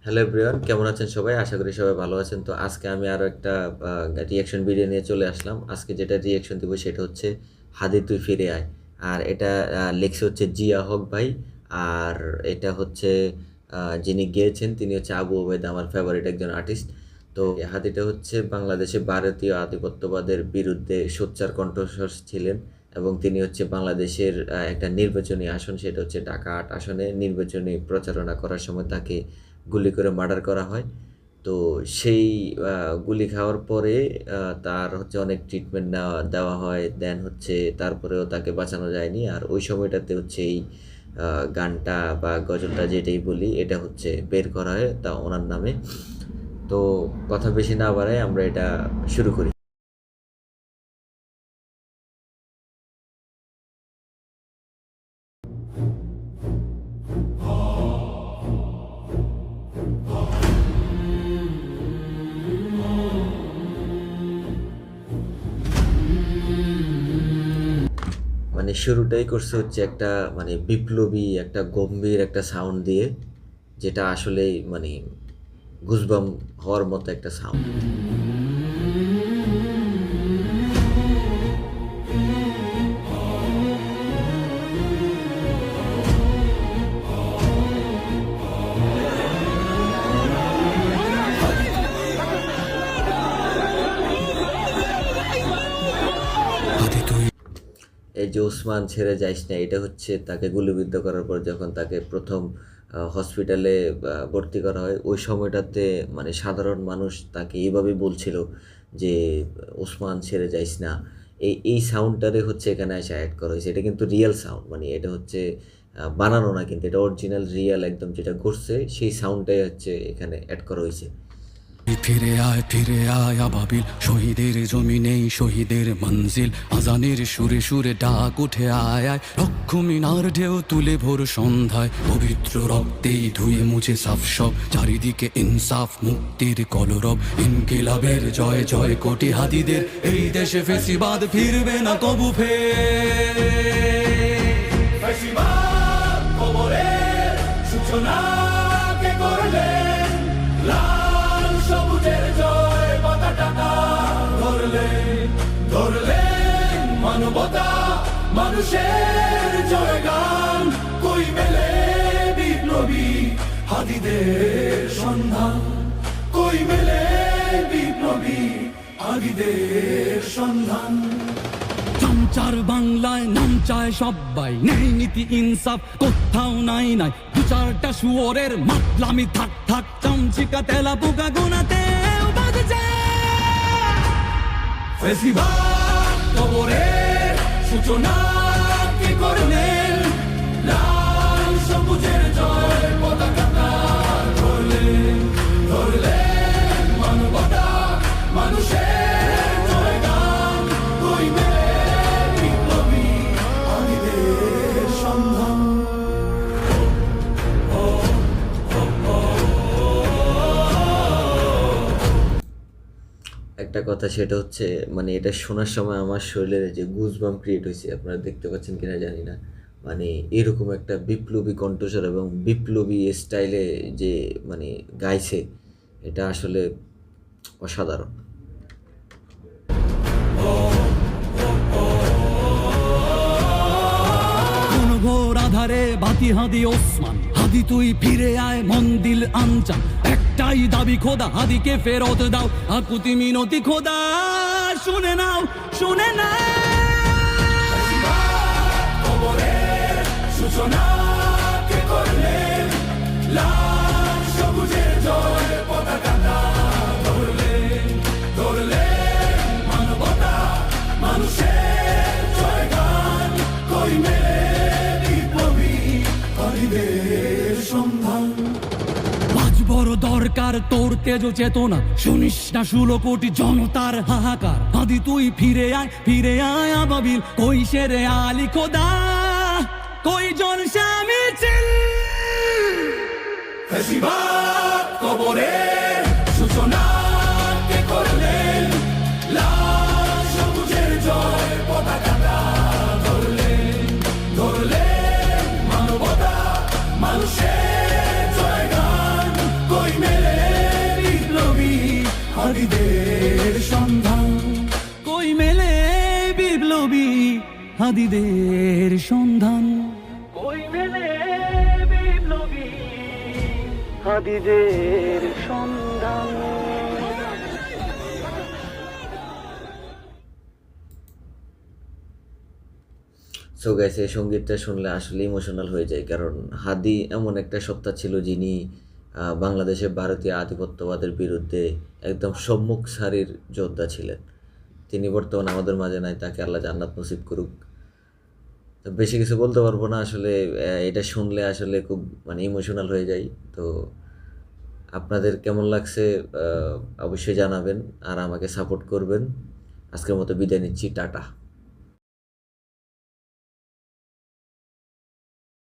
Hello everyone, কেমন আছেন সবাই? আশা করি সবাই ভালো আছেন। তো আজকে আমি আরও একটা রিঅ্যাকশন ভিডিও নিয়ে চলে আসলাম। আজকে যেটা রিঅ্যাকশন দিব সেটা হচ্ছে হাদি তুই ফিরে আয়। আর এটা লিখছে হচ্ছে জিয়া হক ভাই। আর এটা হচ্ছে যিনি গেয়েছেন তিনি হচ্ছে আবু ওবেদ, আমার ফেভারিট একজন আর্টিস্ট। তো হাদিটা হচ্ছে বাংলাদেশে ভারতীয় আধিপত্যবাদের বিরুদ্ধে সোচ্চার কণ্ঠস্বর ছিলেন এবং তিনি হচ্ছে বাংলাদেশের একটা নির্বাচনী আসন, সেটা হচ্ছে ঢাকা ৮ আসনে নির্বাচনী প্রচারণা করার সময় তাকে গুলি করে মার্ডার করা হয়। তো সেই গুলি খাওয়ার পরে তার হচ্ছে অনেক ট্রিটমেন্ট দেওয়া হয়। দেন হচ্ছে তারপরেও তাকে বাঁচানো যায়নি। আর ওই সময়টাতে হচ্ছে এই গানটা বা গজলটা যেটাই বলি এটা হচ্ছে বের করা হয় তা ওনার নামে। তো কথা বেশি না বাড়ায় আমরা এটা শুরু করি। মানে শুরুটাই করছে হচ্ছে একটা মানে বিপ্লবী একটা গম্ভীর একটা সাউন্ড দিয়ে, যেটা আসলেই মানে গুজবাম হওয়ার মতো একটা সাউন্ড। এই যে ওসমান ছেড়ে যাইস না, এটা হচ্ছে তাকে গুলিবিদ্ধ করার পর যখন তাকে প্রথম হসপিটালে ভর্তি করা হয়, ওই সময়টাতে মানে সাধারণ মানুষ তাকে এইভাবে বলছিল যে ওসমান ছেড়ে যাইস না। এই সাউন্ডটারে হচ্ছে এখানে এসে অ্যাড করা হয়েছে। এটা কিন্তু রিয়েল সাউন্ড, মানে এটা হচ্ছে বানানো না, কিন্তু এটা অরিজিনাল রিয়েল একদম যেটা ঘটছে সেই সাউন্ডটাই হচ্ছে এখানে অ্যাড করা হয়েছে। ফিরে আয় আবাবিল, শহীদের জমিনেই শহীদের মঞ্জিল, আজানের সুরে সুরে ডাক উঠে আয় আয়, রক্ষ মিনার ঢেউ তুলে ভোর সন্ধ্যায়, পবিত্র রক্তেই ধুয়ে মুছে সাফ সব, চারিদিকে ইনসাফ মুক্তির কলরব, ইনকিলাবের জয় জয় কোটি হাদিদের, এই দেশে ফেসিবাদ ফিরবে না কবু ফের। ফেসিবাদ কবরের সূচনা কে করলেন, লাল সবুজের জয় পতাকাটা ধরলেন মানবতা মানুষের জয়গান, কই মেলে বিপ্লবী হাদিদের সন্ধান, কই মেলে বিপ্লবী হাদিদের সন্ধান। চামচার বাংলায় নাম চায় সবাই, নেই নীতি ইনসাফ কোথাও নাই নাই, দু চারটা শুয়োরের মাতলামি থাক থাক, চামচিকা তেলা পোকা গোনাতে বাজছে। ফেসিবাদ কবরের সূচনা কে করলেন, লাল সবুজের জয় পতাকাটা ধরলেন মানবতা মানুষের জয়গান, কই মেলে বিপ্লবী হাদিদের সন্ধান। একটা কথা সেটা হচ্ছে মানে এটা শোনার সময় আমার শরীরে যে গুজবাম ক্রিয়েট হয়েছে, আপনারা দেখতে পাচ্ছেন কিনা জানি না। মানে এরকম একটা বিপ্লবী কণ্ঠস্বর এবং বিপ্লবী স্টাইলে যে মানে গাইছে, এটা আসলে অসাধারণ। ঘোর আধারে বাতি হাদি ওসমান, হাদি তুই ফিরে আয় মন দিল আনচান, একটাই দাবি খোদা হাদিকে ফেরত দাও, আকুতি মিনতি খোদা শুনে নাও শুনে নাও। সূচনা কে করলেন, লাল সবুজের জয় পতাকাটা ধরলেন মানবতা মানুষের জয়গান, কই মেলে বিপ্লবী হাদিদের সন্ধান। আজ বড় দরকার তোর তেজ চেতনা, শুনিস না 16 কোটি জনতার হাহাকার, হাদি তুই ফিরে আয় আবাবিল, কই শেরে আলী খোদা, কই জন স্বামী চিল। ফেসিবাদ কবরের সূচনা কে করলেন, লাল সবুজের জয় পতাকাটা ধরলেন মানবতা মানুষের জয়গান, কই হাদিদের সন্ধান। কই মেলে বিপ্লবী হাদিদের সন্ধান, কই মেলে বিপ্লবী হাদিদের সন্ধান। সো গাইস, এই সঙ্গীতটা শুনলে আসলে ইমোশনাল হয়ে যায়, কারণ হাদি এমন একটা সত্তা ছিল যিনি বাংলাদেশে ভারতীয় আধিপত্যবাদের বিরুদ্ধে একদম সম্মুখ সারির যোদ্ধা ছিলেন। তিনি বর্তমানে আমাদের মাঝে নাই, তাকে আল্লাহ জান্নাত নসিব করুক। তো বেশি কিছু বলতে পারবো না আসলে, এটা শুনলে আসলে খুব মানে ইমোশনাল হয়ে যায়। তো আপনাদের কেমন লাগছে অবশ্যই জানাবেন, আর আমাকে সাপোর্ট করবেন। আজকের মতো বিদায় নিচ্ছি, টাটা।